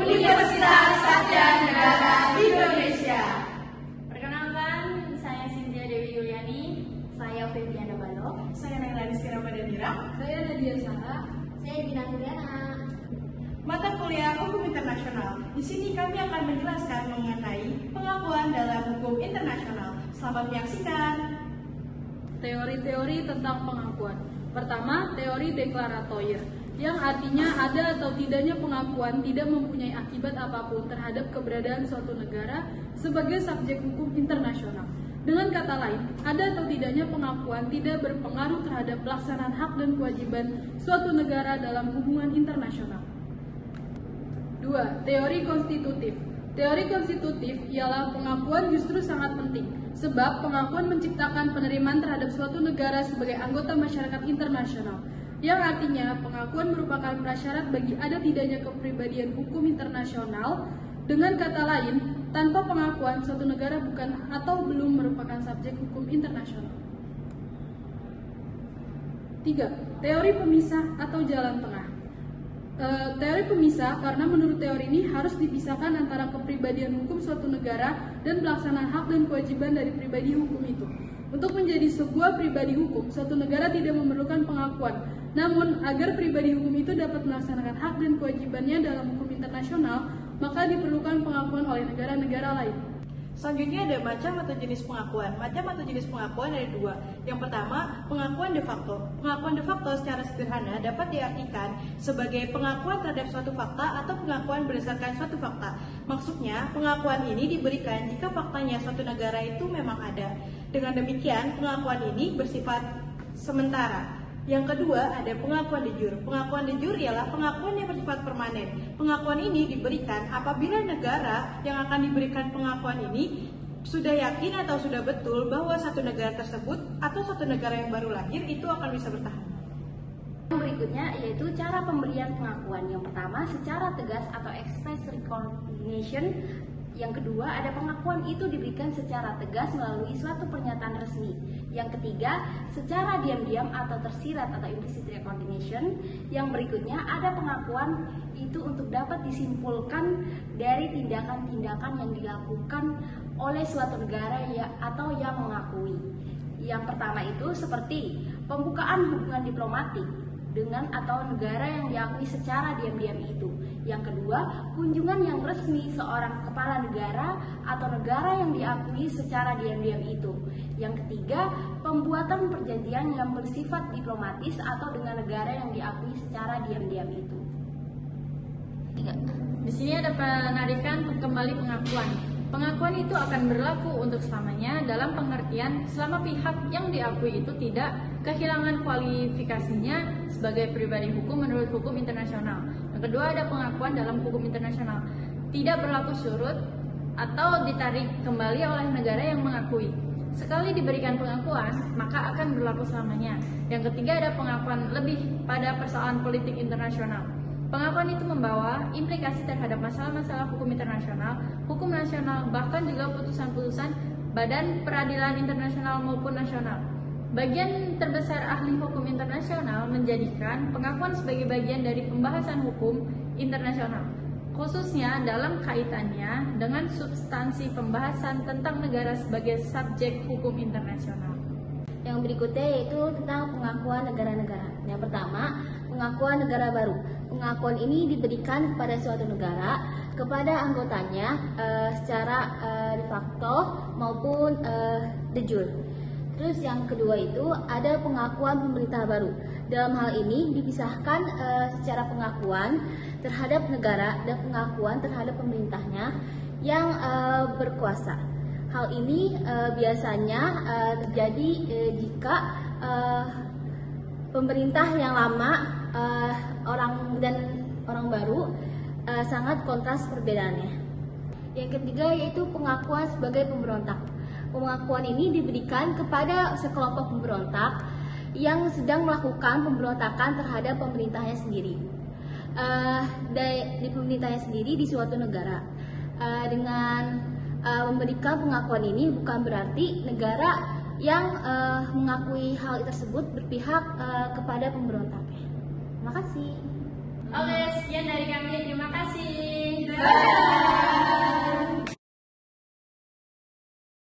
Universitas Satya Negara Indonesia. Perkenalkan, saya Cynthia Dewi Yuliani, saya Febriana Balok, Saya Nailani Siramadandira. saya Nadia Sarah, saya Bina Nuriana. Mata kuliah Hukum Internasional. Di sini kami akan menjelaskan mengenai pengakuan dalam hukum internasional. Selamat menyaksikan. Teori-teori tentang pengakuan. Pertama, teori deklaratoir, yang artinya ada atau tidaknya pengakuan tidak mempunyai akibat apapun terhadap keberadaan suatu negara sebagai subjek hukum internasional. Dengan kata lain, ada atau tidaknya pengakuan tidak berpengaruh terhadap pelaksanaan hak dan kewajiban suatu negara dalam hubungan internasional. 2. Teori konstitutif. Teori konstitutif ialah pengakuan justru sangat penting, sebab pengakuan menciptakan penerimaan terhadap suatu negara sebagai anggota masyarakat internasional, yang artinya pengakuan merupakan prasyarat bagi ada tidaknya kepribadian hukum internasional. Dengan kata lain, tanpa pengakuan suatu negara bukan atau belum merupakan subjek hukum internasional. 3. Teori pemisah atau jalan tengah. Teori pemisah karena menurut teori ini harus dipisahkan antara kepribadian hukum suatu negara dan pelaksanaan hak dan kewajiban dari pribadi hukum itu. Untuk menjadi sebuah pribadi hukum, suatu negara tidak memerlukan pengakuan. Namun, agar pribadi hukum itu dapat melaksanakan hak dan kewajibannya dalam hukum internasional, maka diperlukan pengakuan oleh negara-negara lain. Selanjutnya ada macam atau jenis pengakuan. Macam atau jenis pengakuan ada dua. Yang pertama, pengakuan de facto. Pengakuan de facto secara sederhana dapat diartikan sebagai pengakuan terhadap suatu fakta atau pengakuan berdasarkan suatu fakta. Maksudnya, pengakuan ini diberikan jika faktanya suatu negara itu memang ada. Dengan demikian, pengakuan ini bersifat sementara. Yang kedua, ada pengakuan de jure. Pengakuan de jure ialah pengakuan yang bersifat permanen. Pengakuan ini diberikan apabila negara yang akan diberikan pengakuan ini sudah yakin atau sudah betul bahwa satu negara tersebut atau satu negara yang baru lahir itu akan bisa bertahan. Berikutnya yaitu cara pemberian pengakuan. Yang pertama, secara tegas atau express recognition. Yang kedua, ada pengakuan itu diberikan secara tegas melalui suatu pernyataan resmi. Yang ketiga, secara diam-diam atau tersirat atau implicit recognition. Yang berikutnya, ada pengakuan itu untuk dapat disimpulkan dari tindakan-tindakan yang dilakukan oleh suatu negara atau yang mengakui. Yang pertama itu seperti pembukaan hubungan diplomatik dengan atau negara yang diakui secara diam-diam itu. Yang kedua, kunjungan yang resmi seorang kepala negara atau negara yang diakui secara diam-diam itu. Yang ketiga, pembuatan perjanjian yang bersifat diplomatis atau dengan negara yang diakui secara diam-diam itu. Di sini ada penarikan kembali pengakuan. Pengakuan itu akan berlaku untuk selamanya dalam pengertian selama pihak yang diakui itu tidak kehilangan kualifikasinya sebagai pribadi hukum menurut hukum internasional. Yang kedua, ada pengakuan dalam hukum internasional tidak berlaku surut atau ditarik kembali oleh negara yang mengakui. Sekali diberikan pengakuan, maka akan berlaku selamanya. Yang ketiga, ada pengakuan lebih pada persoalan politik internasional. Pengakuan itu membawa implikasi terhadap masalah-masalah hukum internasional, hukum nasional, bahkan juga putusan-putusan badan peradilan internasional maupun nasional. Bagian terbesar ahli hukum internasional menjadikan pengakuan sebagai bagian dari pembahasan hukum internasional, khususnya dalam kaitannya dengan substansi pembahasan tentang negara sebagai subjek hukum internasional. Yang berikutnya yaitu tentang pengakuan negara-negara. Yang pertama, pengakuan negara baru. Pengakuan ini diberikan kepada suatu negara kepada anggotanya secara de facto maupun de jure. Terus yang kedua itu ada pengakuan pemerintah baru. Dalam hal ini dipisahkan secara pengakuan terhadap negara dan pengakuan terhadap pemerintahnya yang berkuasa. Hal ini biasanya terjadi jika pemerintah yang lama orang baru sangat kontras perbedaannya. Yang ketiga yaitu pengakuan sebagai pemberontak. Pengakuan ini diberikan kepada sekelompok pemberontak yang sedang melakukan pemberontakan terhadap pemerintahnya sendiri. Di pemerintahnya sendiri di suatu negara. Dengan memberikan pengakuan ini bukan berarti negara yang mengakui hal tersebut berpihak kepada pemberontaknya. Terima kasih. Oke, sekian dari kami. Terima kasih. Bye.